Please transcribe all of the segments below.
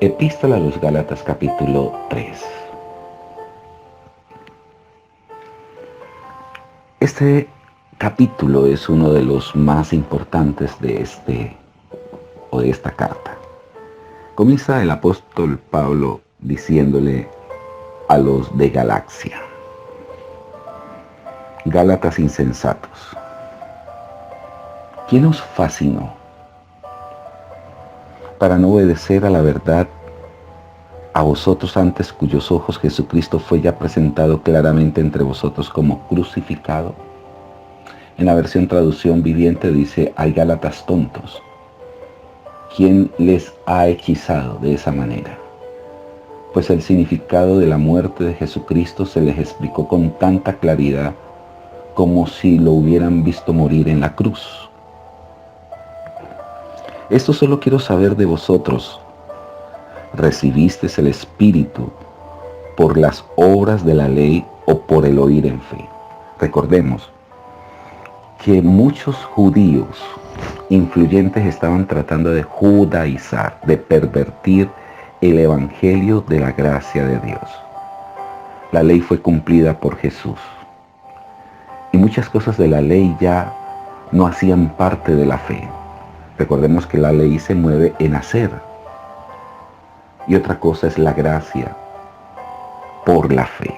Epístola a los Gálatas capítulo 3. Este capítulo es uno de los más importantes de esta carta. Comienza el apóstol Pablo diciéndole a los de Galacia: Gálatas insensatos, ¿quién os fascinó para no obedecer a la verdad, a vosotros antes cuyos ojos Jesucristo fue ya presentado claramente entre vosotros como crucificado? En la versión traducción viviente dice: ay Gálatas tontos, ¿quién les ha hechizado de esa manera? Pues el significado de la muerte de Jesucristo se les explicó con tanta claridad como si lo hubieran visto morir en la cruz. Esto solo quiero saber de vosotros: ¿recibisteis el Espíritu por las obras de la ley o por el oír en fe? Recordemos que muchos judíos influyentes estaban tratando de judaizar, de pervertir el evangelio de la gracia de Dios. La ley fue cumplida por Jesús y muchas cosas de la ley ya no hacían parte de la fe. Recordemos que la ley se mueve en hacer, y otra cosa es la gracia por la fe.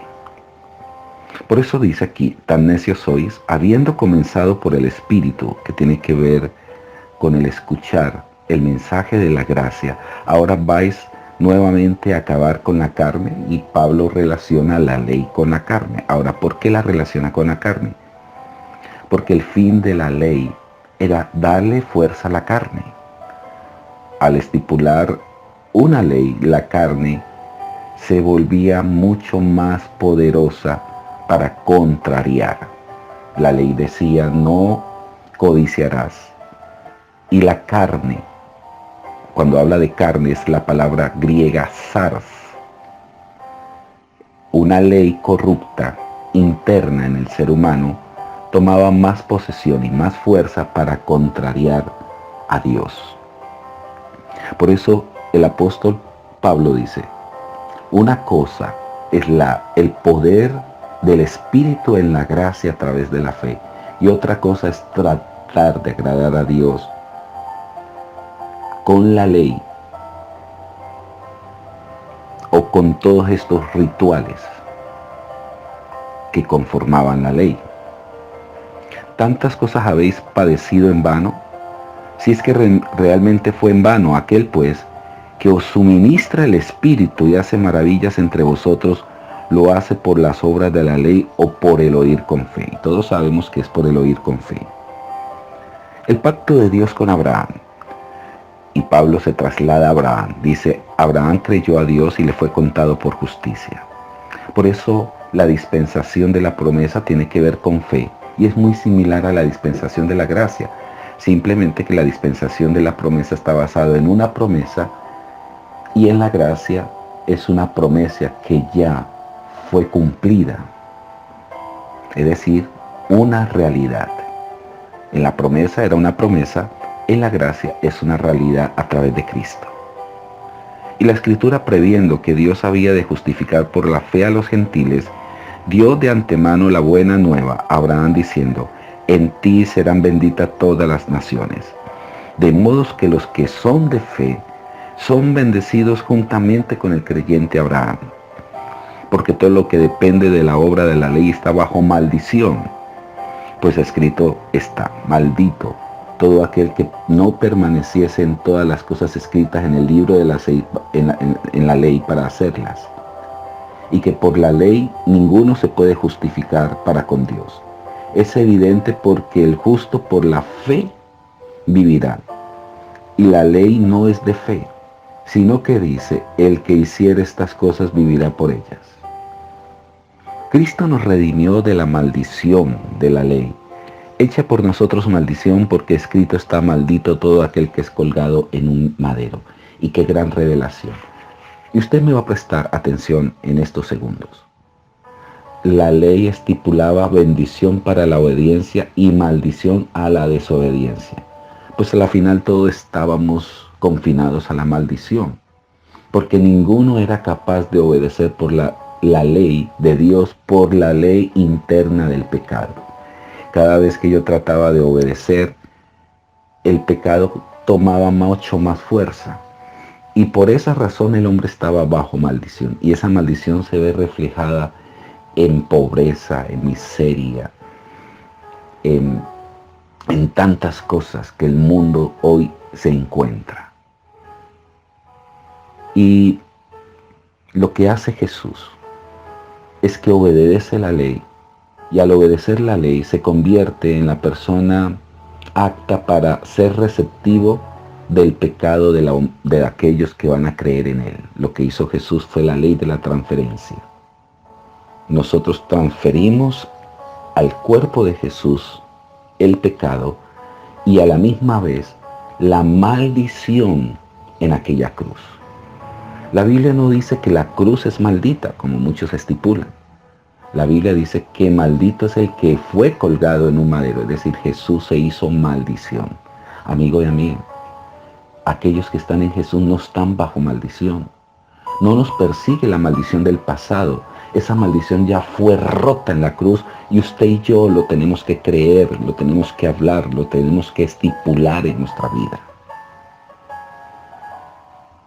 Por eso dice aquí: tan necios sois, habiendo comenzado por el Espíritu, que tiene que ver con el escuchar el mensaje de la gracia, ahora vais nuevamente a acabar con la carne. Y Pablo relaciona la ley con la carne. Ahora, ¿por qué la relaciona con la carne? Porque el fin de la ley era darle fuerza a la carne. Al estipular una ley, la carne se volvía mucho más poderosa para contrariar. La ley decía: no codiciarás. Y la carne, cuando habla de carne, es la palabra griega zars. Una ley corrupta, interna en el ser humano, tomaba más posesión y más fuerza para contrariar a Dios. Por eso el apóstol Pablo dice: una cosa es el poder del Espíritu en la gracia a través de la fe, y otra cosa es tratar de agradar a Dios con la ley o con todos estos rituales que conformaban la ley. ¿Tantas cosas habéis padecido en vano? Si es que realmente fue en vano, aquel pues que os suministra el Espíritu y hace maravillas entre vosotros, lo hace por las obras de la ley o por el oír con fe. Y todos sabemos que es por el oír con fe. El pacto de Dios con Abraham. Y Pablo se traslada a Abraham. Dice: Abraham creyó a Dios y le fue contado por justicia. Por eso la dispensación de la promesa tiene que ver con fe. Y es muy similar a la dispensación de la gracia. Simplemente que la dispensación de la promesa está basada en una promesa, y en la gracia es una promesa que ya fue cumplida. Es decir, una realidad. En la promesa era una promesa, en la gracia es una realidad a través de Cristo. Y la Escritura, previendo que Dios había de justificar por la fe a los gentiles, dio de antemano la buena nueva a Abraham diciendo: en ti serán benditas todas las naciones. De modo que los que son de fe son bendecidos juntamente con el creyente Abraham. Porque todo lo que depende de la obra de la ley está bajo maldición. Pues escrito está: maldito todo aquel que no permaneciese en todas las cosas escritas en el libro de en la ley para hacerlas. Y que por la ley ninguno se puede justificar para con Dios. Es evidente, porque el justo por la fe vivirá. Y la ley no es de fe, sino que dice: el que hiciere estas cosas vivirá por ellas. Cristo nos redimió de la maldición de la ley, hecha por nosotros maldición, porque escrito está: maldito todo aquel que es colgado en un madero. Y qué gran revelación. Y usted me va a prestar atención en estos segundos. La ley estipulaba bendición para la obediencia y maldición a la desobediencia. Pues a la final todos estábamos confinados a la maldición. porque ninguno era capaz de obedecer por la ley de Dios, por la ley interna del pecado. Cada vez que yo trataba de obedecer, el pecado tomaba mucho más fuerza. Y por esa razón el hombre estaba bajo maldición. Y esa maldición se ve reflejada en pobreza, en miseria, en tantas cosas que el mundo hoy se encuentra. Y lo que hace Jesús es que obedece la ley, y al obedecer la ley se convierte en la persona apta para ser receptivo del pecado de aquellos que van a creer en él. Lo que hizo Jesús fue la ley de la transferencia. Nosotros transferimos al cuerpo de Jesús el pecado y a la misma vez la maldición en aquella cruz. La Biblia no dice que la cruz es maldita, como muchos estipulan. La Biblia dice que maldito es el que fue colgado en un madero, es decir, Jesús se hizo maldición. Amigo y amiga, aquellos que están en Jesús no están bajo maldición. No nos persigue la maldición del pasado. Esa maldición ya fue rota en la cruz y usted y yo lo tenemos que creer, lo tenemos que hablar, lo tenemos que estipular en nuestra vida.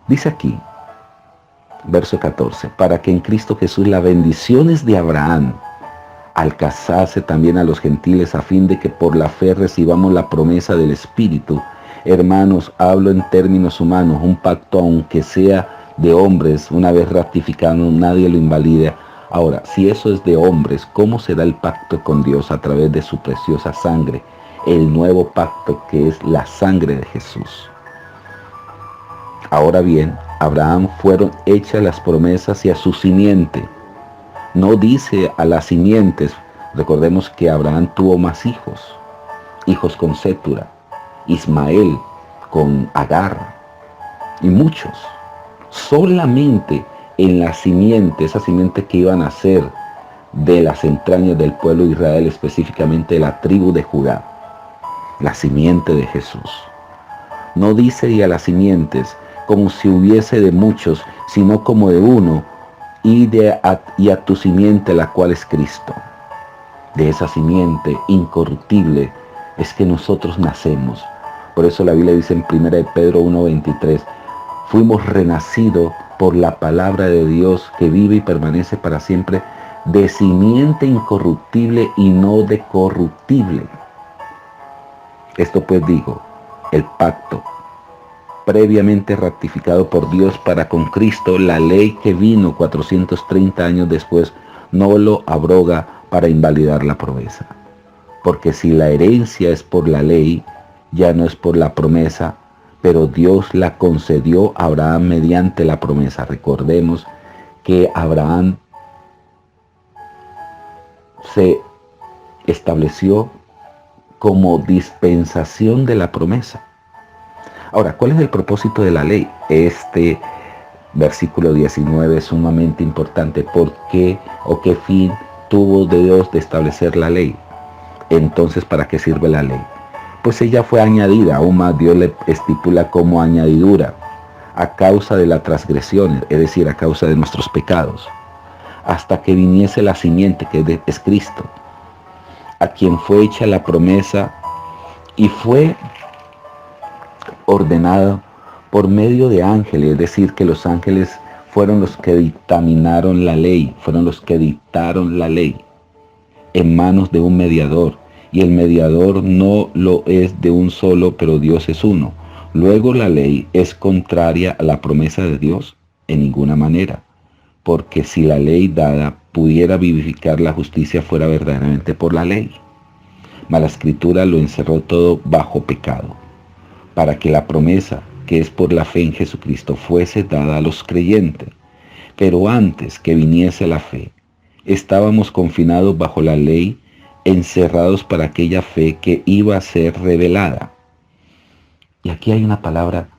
Dice aquí, verso 14, para que en Cristo Jesús las bendiciones de Abraham alcanzase también a los gentiles, a fin de que por la fe recibamos la promesa del Espíritu. Hermanos, hablo en términos humanos, un pacto aunque sea de hombres, una vez ratificado, nadie lo invalida. Ahora, si eso es de hombres, ¿cómo será el pacto con Dios a través de su preciosa sangre? El nuevo pacto que es la sangre de Jesús. Ahora bien, a Abraham fueron hechas las promesas y a su simiente. No dice a las simientes. Recordemos que Abraham tuvo más hijos con Sétura, Ismael con Agar y muchos. Solamente en la simiente, esa simiente que iban a ser de las entrañas del pueblo de Israel, específicamente de la tribu de Judá, la simiente de Jesús. No dice y a las simientes como si hubiese de muchos, sino como de uno, y a tu simiente, la cual es Cristo. De esa simiente incorruptible es que nosotros nacemos. Por eso la Biblia dice en 1 de Pedro 1:23, fuimos renacidos por la palabra de Dios que vive y permanece para siempre, de simiente incorruptible y no de corruptible. Esto pues digo, el pacto previamente ratificado por Dios para con Cristo, la ley que vino 430 años después, no lo abroga para invalidar la promesa. Porque si la herencia es por la ley, ya no es por la promesa, pero Dios la concedió a Abraham mediante la promesa. Recordemos que Abraham se estableció como dispensación de la promesa. Ahora, ¿cuál es el propósito de la ley? Este versículo 19 es sumamente importante. ¿Por qué o qué fin tuvo Dios de establecer la ley? Entonces, ¿para qué sirve la ley? Pues ella fue añadida, aún más Dios le estipula como añadidura, a causa de la transgresión, es decir, a causa de nuestros pecados, hasta que viniese la simiente, que es Cristo, a quien fue hecha la promesa y fue ordenado por medio de ángeles, es decir, que los ángeles fueron los que dictaminaron la ley, fueron los que dictaron la ley en manos de un mediador, y el mediador no lo es de un solo, pero Dios es uno. Luego la ley es contraria a la promesa de Dios en ninguna manera, porque si la ley dada pudiera vivificar la justicia, fuera verdaderamente por la ley. Mas la Escritura lo encerró todo bajo pecado, para que la promesa, que es por la fe en Jesucristo, fuese dada a los creyentes. Pero antes que viniese la fe, estábamos confinados bajo la ley, encerrados para aquella fe que iba a ser revelada. Y aquí hay una palabra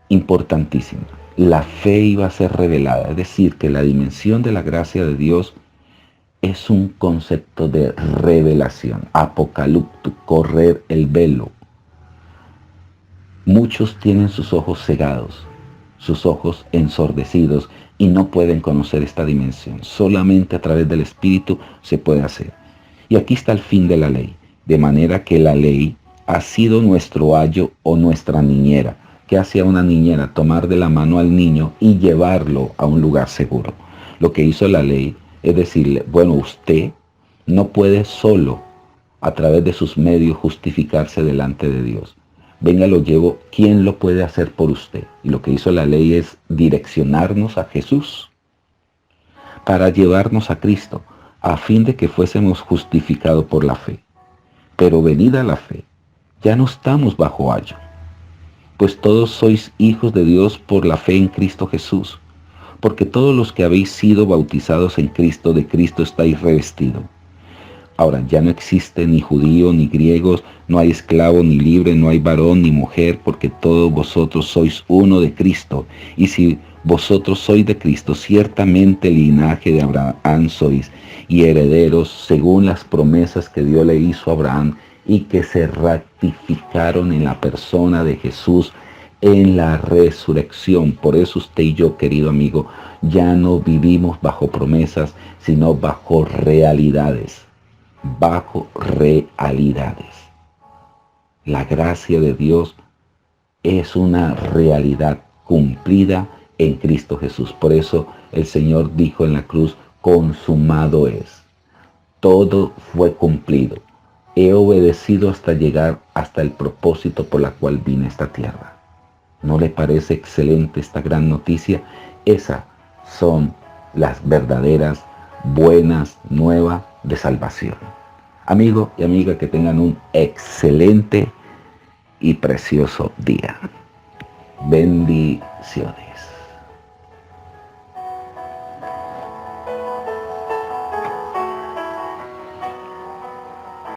importantísima. La fe iba a ser revelada, es decir, que la dimensión de la gracia de Dios es un concepto de revelación, apocalipto, correr el velo. Muchos tienen sus ojos cegados, sus ojos ensordecidos y no pueden conocer esta dimensión. Solamente a través del Espíritu se puede hacer. Y aquí está el fin de la ley, de manera que la ley ha sido nuestro ayo o nuestra niñera. ¿Qué hacía una niñera? Tomar de la mano al niño y llevarlo a un lugar seguro. Lo que hizo la ley es decirle, bueno, usted no puede solo a través de sus medios justificarse delante de Dios. Venga, lo llevo, ¿quién lo puede hacer por usted? Y lo que hizo la ley es direccionarnos a Jesús para llevarnos a Cristo, a fin de que fuésemos justificados por la fe. Pero venida la fe, ya no estamos bajo ayo, pues todos sois hijos de Dios por la fe en Cristo Jesús, porque todos los que habéis sido bautizados en Cristo, de Cristo estáis revestidos. Ahora, ya no existe ni judío ni griegos, no hay esclavo ni libre, no hay varón ni mujer, porque todos vosotros sois uno de Cristo. Y si vosotros sois de Cristo, ciertamente linaje de Abraham sois, y herederos según las promesas que Dios le hizo a Abraham, y que se ratificaron en la persona de Jesús en la resurrección. Por eso usted y yo, querido amigo, ya no vivimos bajo promesas, sino bajo realidades. Bajo realidades. La gracia de Dios es una realidad cumplida en Cristo Jesús. Por eso el Señor dijo en la cruz, consumado es. Todo fue cumplido. He obedecido hasta llegar hasta el propósito por la cual vine a esta tierra. ¿No le parece excelente esta gran noticia? Esas son las verdaderas, buenas nuevas de salvación. Amigo y amiga, que tengan un excelente y precioso día. Bendiciones.